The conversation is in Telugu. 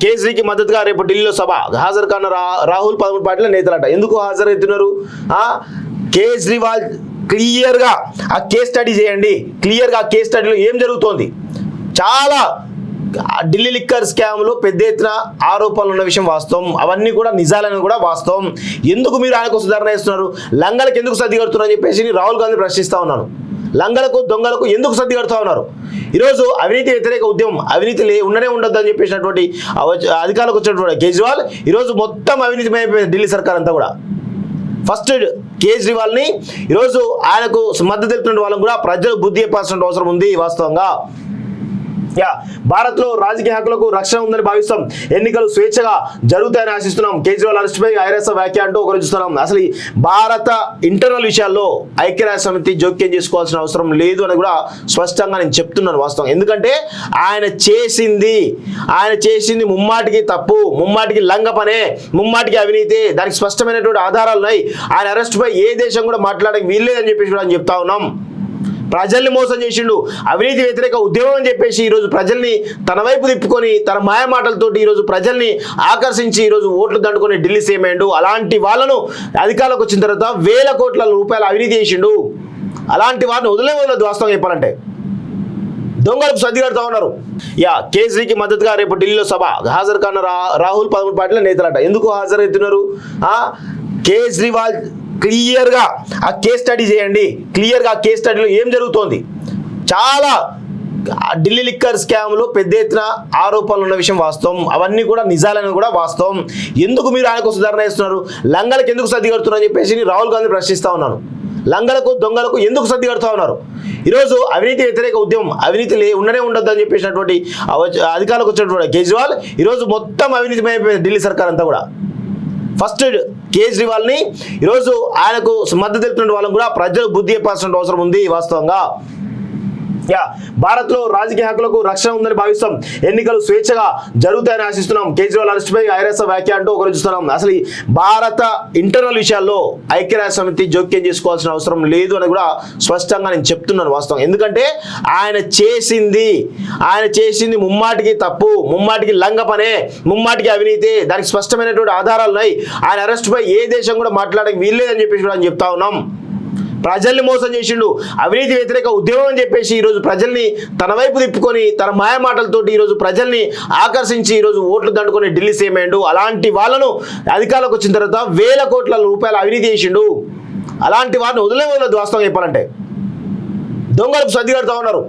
కేజ్రీకి మద్దతుగా రేపు ఢిల్లీలో సభ హాజరు కాన్న రాహుల్ 13 పార్టీల నేతలట. ఎందుకు హాజరవుతున్నారు? కేజ్రీవాల్ క్లియర్గా ఆ కేస్ స్టడీ చేయండి. క్లియర్గా ఆ కేస్ స్టడీలో ఏం జరుగుతోంది, చాలా ఢిల్లీ లిక్కర్ స్కామ్లో పెద్ద ఎత్తున ఆరోపణలు ఉన్న విషయం వాస్తవం. అవన్నీ కూడా నిజాలని కూడా వాస్తవం. ఎందుకు మీరు ఆయనకు సుధారణ ఇస్తున్నారు? లంగలకు ఎందుకు సర్ది కడుతున్నారని చెప్పేసి రాహుల్ గాంధీ ప్రశ్నిస్తూ ఉన్నాను. లంగలకు దొంగలకు ఎందుకు సర్ది కడుతూ ఉన్నారు? ఈరోజు అవినీతి వ్యతిరేక ఉద్యమం, అవినీతి ఉండనే ఉండదు అని చెప్పేసినటువంటి అధికారులకు వచ్చినటువంటి కేజ్రీవాల్ ఈరోజు మొత్తం అవినీతిమైపోయింది ఢిల్లీ సర్కార్ అంతా కూడా. ఫస్ట్ కేజ్రీవాల్ని ఈరోజు ఆయనకు మద్దతు తెలుపుతున్న వాళ్ళని కూడా ప్రజలు బుద్ధి చెప్పాల్సిన అవసరం ఉంది. వాస్తవంగా భారత్లో రాజకీయ హక్కులకు రక్షణ ఉందని భావిస్తాం. ఎన్నికలు స్వేచ్ఛగా జరుగుతాయని ఆశిస్తున్నాం. కేజ్రీవాల్ అరెస్టుపై ఐఆర్ఎస్ వ్యాఖ్య అంటూ ఒకరు చూస్తున్నాం. అసలు భారత ఇంటర్నల్ విషయాల్లో ఐక్యరాజ్య సమితి జోక్యం చేసుకోవాల్సిన అవసరం లేదు అని కూడా స్పష్టంగా నేను చెప్తున్నాను. వాస్తవం ఎందుకంటే ఆయన చేసింది ముమ్మాటికి తప్పు, ముమ్మాటికి లంఘపనే, ముమ్మాటికి అవినీతి. దానికి స్పష్టమైనటువంటి ఆధారాలు ఉన్నాయి. ఆయన అరెస్టుపై ఏ దేశం కూడా మాట్లాడడానికి వీల్లేదని చెప్పేసి కూడా చెప్తా ఉన్నాం. ప్రజల్ని మోసం చేసిండు. అవినీతి వ్యతిరేక ఉద్యమం అని చెప్పేసి ఈరోజు ప్రజల్ని తన వైపు తిప్పుకొని తన మాయ మాటలతోటి ఈరోజు ప్రజల్ని ఆకర్షించి ఈరోజు ఓట్లు దండుకొని ఢిల్లీ సేమేయండు. అలాంటి వాళ్ళను అధికారులకు వచ్చిన తర్వాత వేల కోట్ల రూపాయల అవినీతి చేసిండు. అలాంటి వారిని వదలదు. వాస్తవం చెప్పాలంటే దొంగలకు సర్ది కడుతూ ఉన్నారు. కేజ్రీకి మద్దతుగా రేపు ఢిల్లీలో సభ హాజరు కాన్న రాహుల్ 13 పార్టీల నేతలట. ఎందుకు హాజరవుతున్నారు? కేజ్రీవాల్ క్లియర్గా ఆ కేస్ స్టడీ చేయండి. క్లియర్గా ఆ కేస్ స్టడీలో ఏం జరుగుతోంది, చాలా ఢిల్లీ లిక్కర్ స్కామ్లో పెద్ద ఎత్తున ఆరోపణలు ఉన్న విషయం వాస్తవం. అవన్నీ కూడా నిజాలని కూడా వాస్తవం. ఎందుకు మీరు ఆయనకు సుధారణ ఇస్తున్నారు? లంగలకు ఎందుకు సర్ది కడుతున్నారని చెప్పేసి రాహుల్ గాంధీ ప్రశ్నిస్తూ ఉన్నాను. లంగలకు దొంగలకు ఎందుకు సర్ది కడుతూ ఉన్నారు? ఈరోజు అవినీతి వ్యతిరేక ఉద్యమం, అవినీతి ఉండనే ఉండదు అని చెప్పేసినటువంటి అధికారులకు వచ్చినటువంటి కేజ్రీవాల్ ఈరోజు మొత్తం అవినీతిమైపోయింది ఢిల్లీ సర్కార్ అంతా కూడా. ఫస్ట్ కేజ్రీవాల్ని ఈరోజు ఆయనకు మద్దతు తెలుపుతున్న వాళ్ళని కూడా ప్రజలు బుద్ధి చెప్పాల్సిన అవసరం ఉంది. వాస్తవంగా భారత్లో రాజకీయ హక్కులకు రక్షణ ఉందని భావిస్తాం. ఎన్నికలు స్వేచ్ఛగా జరుగుతాయని ఆశిస్తున్నాం. కేజ్రీవాల్ అరెస్టుపై ఐఆర్ఎస్ వ్యాఖ్య అంటూ ఒకరు చూస్తున్నాం. అసలు భారత ఇంటర్నల్ విషయాల్లో ఐక్యరాజ్య సమితి జోక్యం చేసుకోవాల్సిన అవసరం లేదు అని కూడా స్పష్టంగా నేను చెప్తున్నాను. వాస్తవం ఎందుకంటే ఆయన చేసింది ముమ్మాటికి తప్పు, ముమ్మాటికి లంఘపనే, ముమ్మాటికి అవినీతి. దానికి స్పష్టమైనటువంటి ఆధారాలు ఉన్నాయి. ఆయన అరెస్టుపై ఏ దేశం కూడా మాట్లాడడానికి వీల్లేదని చెప్పేసి కూడా చెప్తా ఉన్నాం. ప్రజల్ని మోసం చేసిండు. అవినీతి వ్యతిరేక ఉద్యమం అని చెప్పేసి ఈరోజు ప్రజల్ని తన వైపు తిప్పుకొని తన మాయ మాటలతోటి ఈరోజు ప్రజల్ని ఆకర్షించి ఈరోజు ఓట్లు దండుకొని ఢిల్లీ సేమేయండు. అలాంటి వాళ్ళను అధికారులకు వచ్చిన తర్వాత వేల కోట్ల రూపాయల అవినీతి చేసిండు. అలాంటి వారిని వదలదు. వాస్తవం చెప్పాలంటే దొంగలకు సర్ది కడుతూ ఉన్నారు.